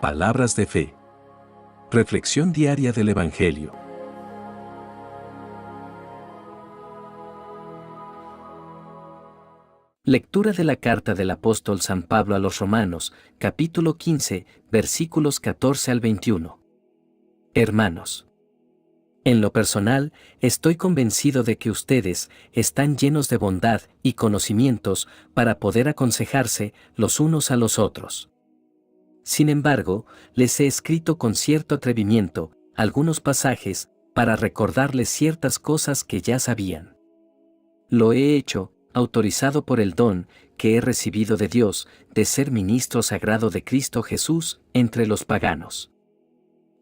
Palabras de fe. Reflexión diaria del Evangelio. Lectura de la carta del apóstol San Pablo a los Romanos, capítulo 15, versículos 14 al 21. Hermanos, en lo personal, estoy convencido de que ustedes están llenos de bondad y conocimientos para poder aconsejarse los unos a los otros. Sin embargo, les he escrito con cierto atrevimiento algunos pasajes para recordarles ciertas cosas que ya sabían. Lo he hecho, autorizado por el don que he recibido de Dios de ser ministro sagrado de Cristo Jesús entre los paganos.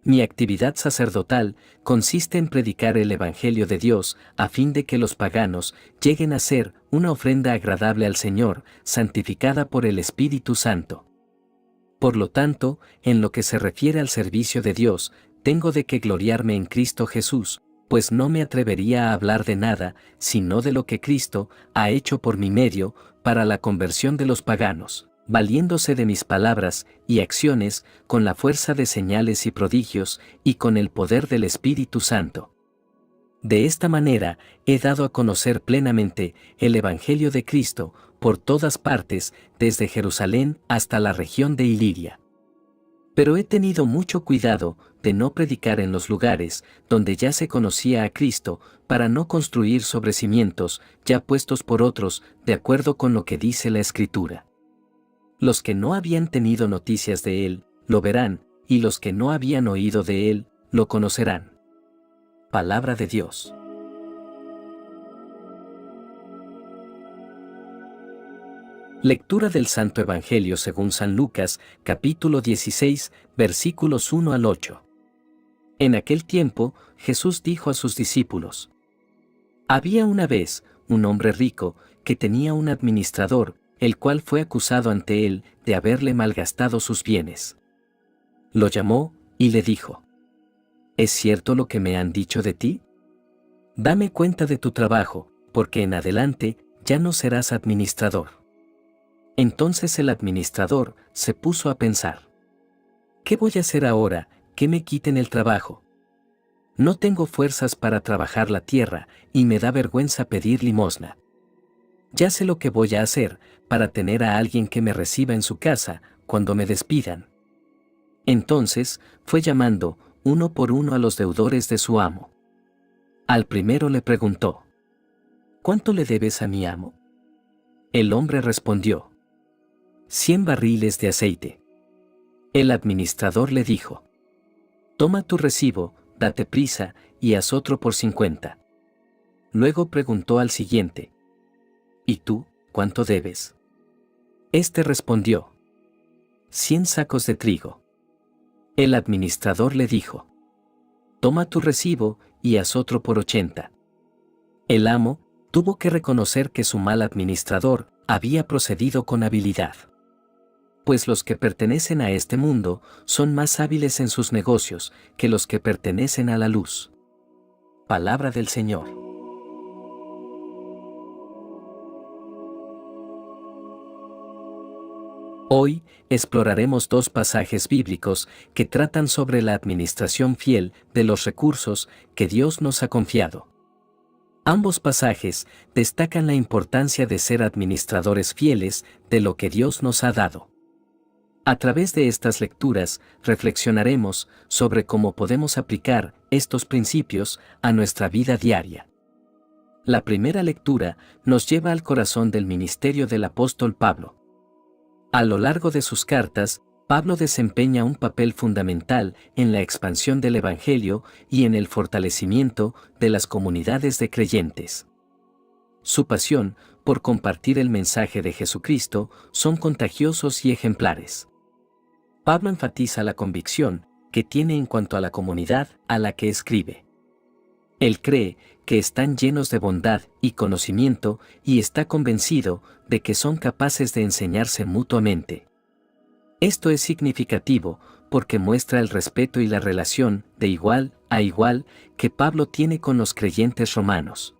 Mi actividad sacerdotal consiste en predicar el Evangelio de Dios a fin de que los paganos lleguen a ser una ofrenda agradable al Señor, santificada por el Espíritu Santo. Por lo tanto, en lo que se refiere al servicio de Dios, tengo de que gloriarme en Cristo Jesús, pues no me atrevería a hablar de nada, sino de lo que Cristo ha hecho por mi medio para la conversión de los paganos, valiéndose de mis palabras y acciones con la fuerza de señales y prodigios y con el poder del Espíritu Santo. De esta manera he dado a conocer plenamente el Evangelio de Cristo por todas partes, desde Jerusalén hasta la región de Iliria. Pero he tenido mucho cuidado de no predicar en los lugares donde ya se conocía a Cristo, para no construir sobre cimientos ya puestos por otros, de acuerdo con lo que dice la Escritura. Los que no habían tenido noticias de Él, lo verán, y los que no habían oído de Él, lo conocerán. Palabra de Dios. Lectura del Santo Evangelio según San Lucas, capítulo 16, versículos 1 al 8. En aquel tiempo, Jesús dijo a sus discípulos: Había una vez un hombre rico que tenía un administrador, el cual fue acusado ante él de haberle malgastado sus bienes. Lo llamó y le dijo: ¿Es cierto lo que me han dicho de ti? Dame cuenta de tu trabajo, porque en adelante ya no serás administrador. Entonces el administrador se puso a pensar: ¿qué voy a hacer ahora que me quiten el trabajo? No tengo fuerzas para trabajar la tierra y me da vergüenza pedir limosna. Ya sé lo que voy a hacer para tener a alguien que me reciba en su casa cuando me despidan. Entonces fue llamando uno por uno a los deudores de su amo. Al primero le preguntó: ¿Cuánto le debes a mi amo? El hombre respondió: 100 barriles de aceite. El administrador le dijo: Toma tu recibo, date prisa y haz otro por 50. Luego preguntó al siguiente: ¿Y tú, cuánto debes? Este respondió: 100 sacos de trigo. El administrador le dijo: Toma tu recibo y haz otro por 80. El amo tuvo que reconocer que su mal administrador había procedido con habilidad. Pues los que pertenecen a este mundo son más hábiles en sus negocios que los que pertenecen a la luz. Palabra del Señor. Hoy exploraremos dos pasajes bíblicos que tratan sobre la administración fiel de los recursos que Dios nos ha confiado. Ambos pasajes destacan la importancia de ser administradores fieles de lo que Dios nos ha dado. A través de estas lecturas, reflexionaremos sobre cómo podemos aplicar estos principios a nuestra vida diaria. La primera lectura nos lleva al corazón del ministerio del apóstol Pablo. A lo largo de sus cartas, Pablo desempeña un papel fundamental en la expansión del Evangelio y en el fortalecimiento de las comunidades de creyentes. Su pasión por compartir el mensaje de Jesucristo son contagiosos y ejemplares. Pablo enfatiza la convicción que tiene en cuanto a la comunidad a la que escribe. Él cree que están llenos de bondad y conocimiento y está convencido de que son capaces de enseñarse mutuamente. Esto es significativo porque muestra el respeto y la relación de igual a igual que Pablo tiene con los creyentes romanos.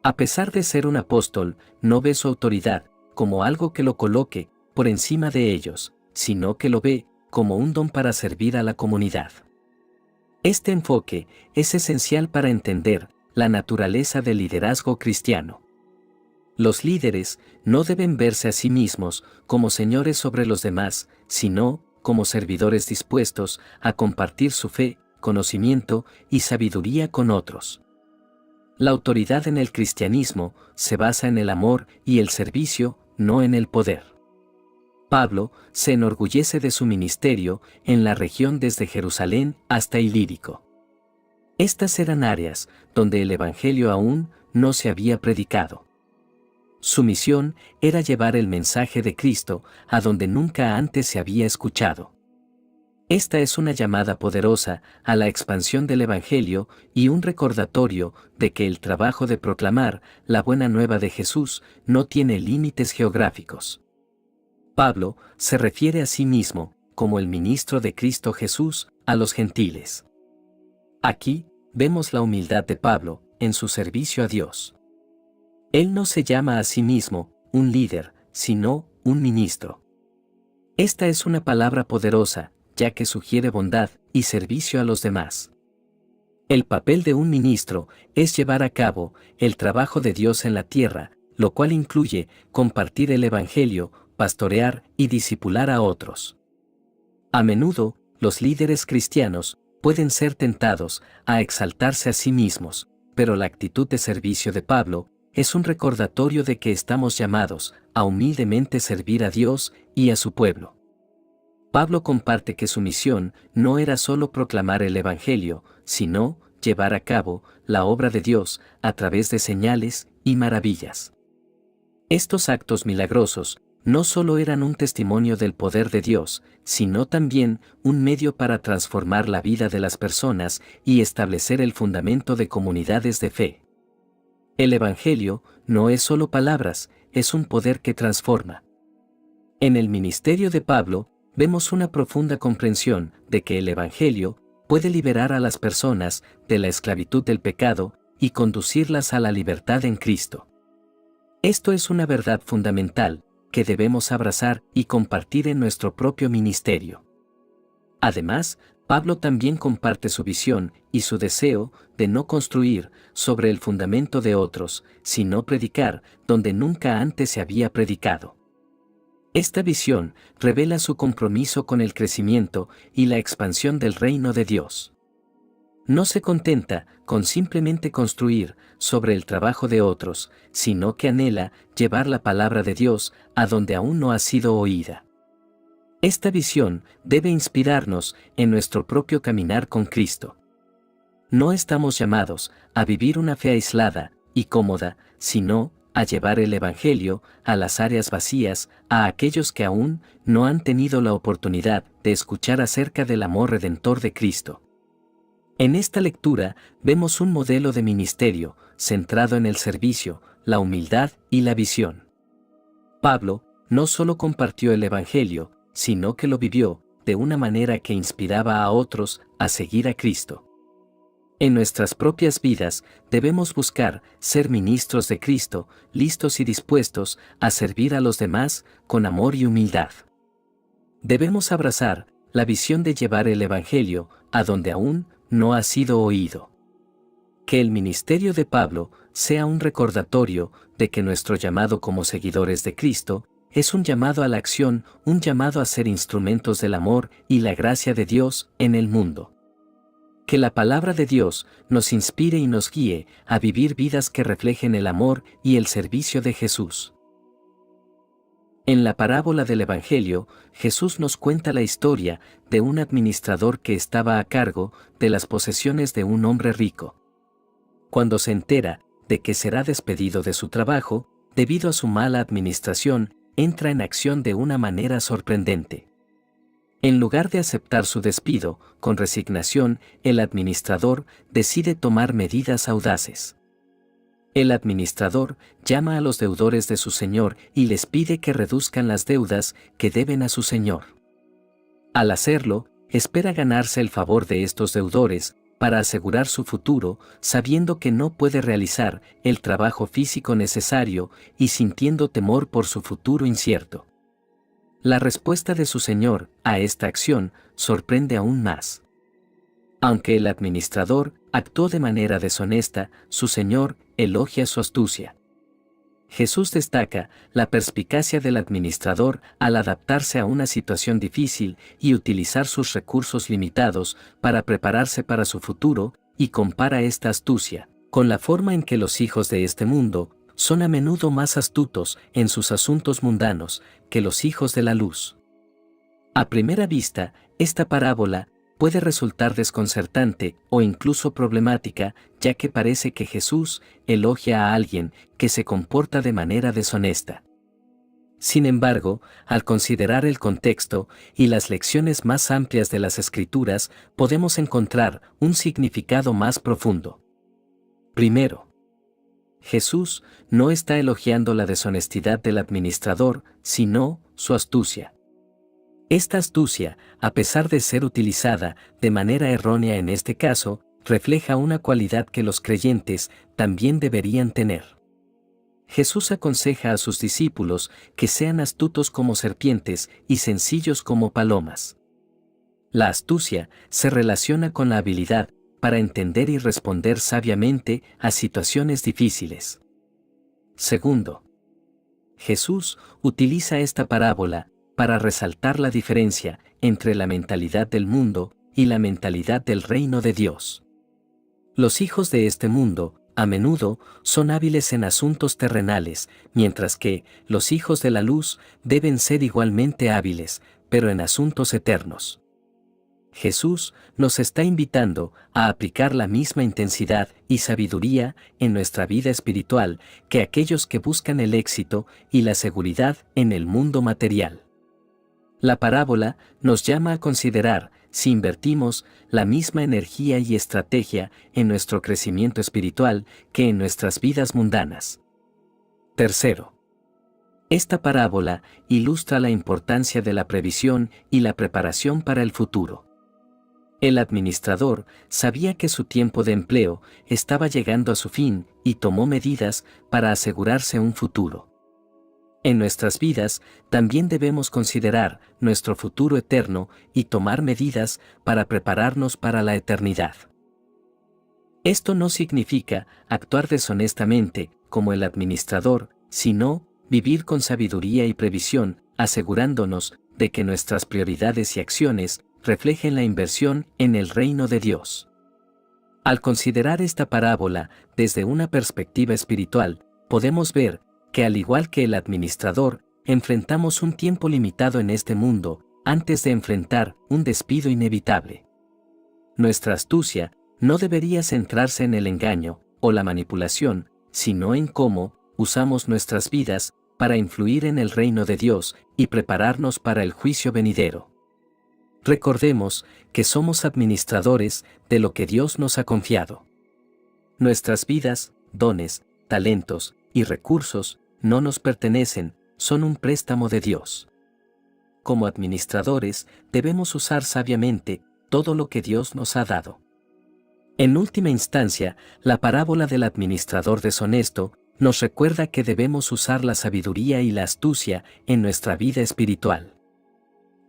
A pesar de ser un apóstol, no ve su autoridad como algo que lo coloque por encima de ellos, sino que lo ve como un don para servir a la comunidad. Este enfoque es esencial para entender la naturaleza del liderazgo cristiano. Los líderes no deben verse a sí mismos como señores sobre los demás, sino como servidores dispuestos a compartir su fe, conocimiento y sabiduría con otros. La autoridad en el cristianismo se basa en el amor y el servicio, no en el poder. Pablo se enorgullece de su ministerio en la región desde Jerusalén hasta Ilírico. Estas eran áreas donde el evangelio aún no se había predicado. Su misión era llevar el mensaje de Cristo a donde nunca antes se había escuchado. Esta es una llamada poderosa a la expansión del evangelio y un recordatorio de que el trabajo de proclamar la buena nueva de Jesús no tiene límites geográficos. Pablo se refiere a sí mismo como el ministro de Cristo Jesús a los gentiles. Aquí vemos la humildad de Pablo en su servicio a Dios. Él no se llama a sí mismo un líder, sino un ministro. Esta es una palabra poderosa, ya que sugiere bondad y servicio a los demás. El papel de un ministro es llevar a cabo el trabajo de Dios en la tierra, lo cual incluye compartir el evangelio, pastorear y discipular a otros. A menudo, los líderes cristianos pueden ser tentados a exaltarse a sí mismos, pero la actitud de servicio de Pablo es un recordatorio de que estamos llamados a humildemente servir a Dios y a su pueblo. Pablo comparte que su misión no era solo proclamar el evangelio, sino llevar a cabo la obra de Dios a través de señales y maravillas. Estos actos milagrosos no solo eran un testimonio del poder de Dios, sino también un medio para transformar la vida de las personas y establecer el fundamento de comunidades de fe. El evangelio no es solo palabras, es un poder que transforma. En el ministerio de Pablo, vemos una profunda comprensión de que el evangelio puede liberar a las personas de la esclavitud del pecado y conducirlas a la libertad en Cristo. Esto es una verdad fundamental que debemos abrazar y compartir en nuestro propio ministerio. Además, Pablo también comparte su visión y su deseo de no construir sobre el fundamento de otros, sino predicar donde nunca antes se había predicado. Esta visión revela su compromiso con el crecimiento y la expansión del reino de Dios. No se contenta con simplemente construir sobre el trabajo de otros, sino que anhela llevar la palabra de Dios a donde aún no ha sido oída. Esta visión debe inspirarnos en nuestro propio caminar con Cristo. No estamos llamados a vivir una fe aislada y cómoda, sino a llevar el evangelio a las áreas vacías, a aquellos que aún no han tenido la oportunidad de escuchar acerca del amor redentor de Cristo. En esta lectura vemos un modelo de ministerio centrado en el servicio, la humildad y la visión. Pablo no solo compartió el evangelio, sino que lo vivió de una manera que inspiraba a otros a seguir a Cristo. En nuestras propias vidas debemos buscar ser ministros de Cristo, listos y dispuestos a servir a los demás con amor y humildad. Debemos abrazar la visión de llevar el evangelio a donde aún no ha sido oído. Que el ministerio de Pablo sea un recordatorio de que nuestro llamado como seguidores de Cristo es un llamado a la acción, un llamado a ser instrumentos del amor y la gracia de Dios en el mundo. Que la palabra de Dios nos inspire y nos guíe a vivir vidas que reflejen el amor y el servicio de Jesús. En la parábola del Evangelio, Jesús nos cuenta la historia de un administrador que estaba a cargo de las posesiones de un hombre rico. Cuando se entera de que será despedido de su trabajo, debido a su mala administración, entra en acción de una manera sorprendente. En lugar de aceptar su despido, con resignación, el administrador decide tomar medidas audaces. El administrador llama a los deudores de su señor y les pide que reduzcan las deudas que deben a su señor. Al hacerlo, espera ganarse el favor de estos deudores para asegurar su futuro, sabiendo que no puede realizar el trabajo físico necesario y sintiendo temor por su futuro incierto. La respuesta de su señor a esta acción sorprende aún más. Aunque el administrador actuó de manera deshonesta, su señor elogia su astucia. Jesús destaca la perspicacia del administrador al adaptarse a una situación difícil y utilizar sus recursos limitados para prepararse para su futuro, y compara esta astucia con la forma en que los hijos de este mundo son a menudo más astutos en sus asuntos mundanos que los hijos de la luz. A primera vista, esta parábola puede resultar desconcertante o incluso problemática, ya que parece que Jesús elogia a alguien que se comporta de manera deshonesta. Sin embargo, al considerar el contexto y las lecciones más amplias de las Escrituras, podemos encontrar un significado más profundo. Primero, Jesús no está elogiando la deshonestidad del administrador, sino su astucia. Esta astucia, a pesar de ser utilizada de manera errónea en este caso, refleja una cualidad que los creyentes también deberían tener. Jesús aconseja a sus discípulos que sean astutos como serpientes y sencillos como palomas. La astucia se relaciona con la habilidad para entender y responder sabiamente a situaciones difíciles. Segundo, Jesús utiliza esta parábola para resaltar la diferencia entre la mentalidad del mundo y la mentalidad del reino de Dios. Los hijos de este mundo, a menudo, son hábiles en asuntos terrenales, mientras que los hijos de la luz deben ser igualmente hábiles, pero en asuntos eternos. Jesús nos está invitando a aplicar la misma intensidad y sabiduría en nuestra vida espiritual que aquellos que buscan el éxito y la seguridad en el mundo material. La parábola nos llama a considerar si invertimos la misma energía y estrategia en nuestro crecimiento espiritual que en nuestras vidas mundanas. Tercero, esta parábola ilustra la importancia de la previsión y la preparación para el futuro. El administrador sabía que su tiempo de empleo estaba llegando a su fin y tomó medidas para asegurarse un futuro. En nuestras vidas también debemos considerar nuestro futuro eterno y tomar medidas para prepararnos para la eternidad. Esto no significa actuar deshonestamente como el administrador, sino vivir con sabiduría y previsión, asegurándonos de que nuestras prioridades y acciones reflejen la inversión en el reino de Dios. Al considerar esta parábola desde una perspectiva espiritual, podemos ver que al igual que el administrador, enfrentamos un tiempo limitado en este mundo antes de enfrentar un despido inevitable. Nuestra astucia no debería centrarse en el engaño o la manipulación, sino en cómo usamos nuestras vidas para influir en el reino de Dios y prepararnos para el juicio venidero. Recordemos que somos administradores de lo que Dios nos ha confiado. Nuestras vidas, dones, talentos y recursos no nos pertenecen, son un préstamo de Dios. Como administradores, debemos usar sabiamente todo lo que Dios nos ha dado. En última instancia, la parábola del administrador deshonesto nos recuerda que debemos usar la sabiduría y la astucia en nuestra vida espiritual.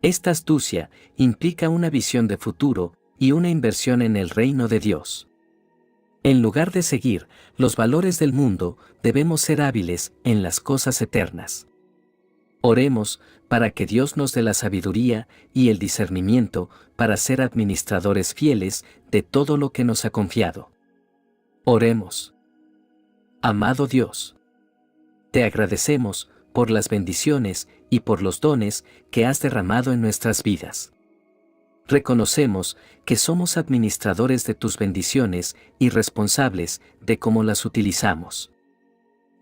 Esta astucia implica una visión de futuro y una inversión en el reino de Dios. En lugar de seguir los valores del mundo, debemos ser hábiles en las cosas eternas. Oremos para que Dios nos dé la sabiduría y el discernimiento para ser administradores fieles de todo lo que nos ha confiado. Oremos. Amado Dios, te agradecemos por las bendiciones y por los dones que has derramado en nuestras vidas. Reconocemos que somos administradores de tus bendiciones y responsables de cómo las utilizamos.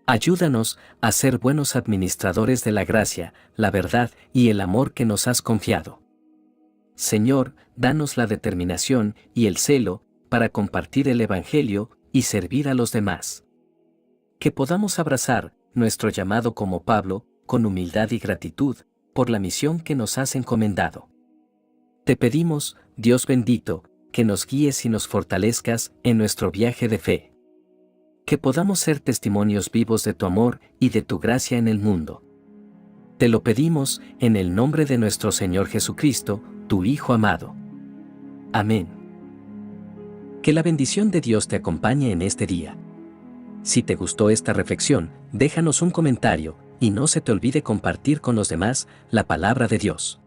Ayúdanos a ser buenos administradores de la gracia, la verdad y el amor que nos has confiado. Señor, danos la determinación y el celo para compartir el Evangelio y servir a los demás. Que podamos abrazar nuestro llamado como Pablo, con humildad y gratitud, por la misión que nos has encomendado. Te pedimos, Dios bendito, que nos guíes y nos fortalezcas en nuestro viaje de fe. Que podamos ser testimonios vivos de tu amor y de tu gracia en el mundo. Te lo pedimos en el nombre de nuestro Señor Jesucristo, tu Hijo amado. Amén. Que la bendición de Dios te acompañe en este día. Si te gustó esta reflexión, déjanos un comentario y no se te olvide compartir con los demás la palabra de Dios.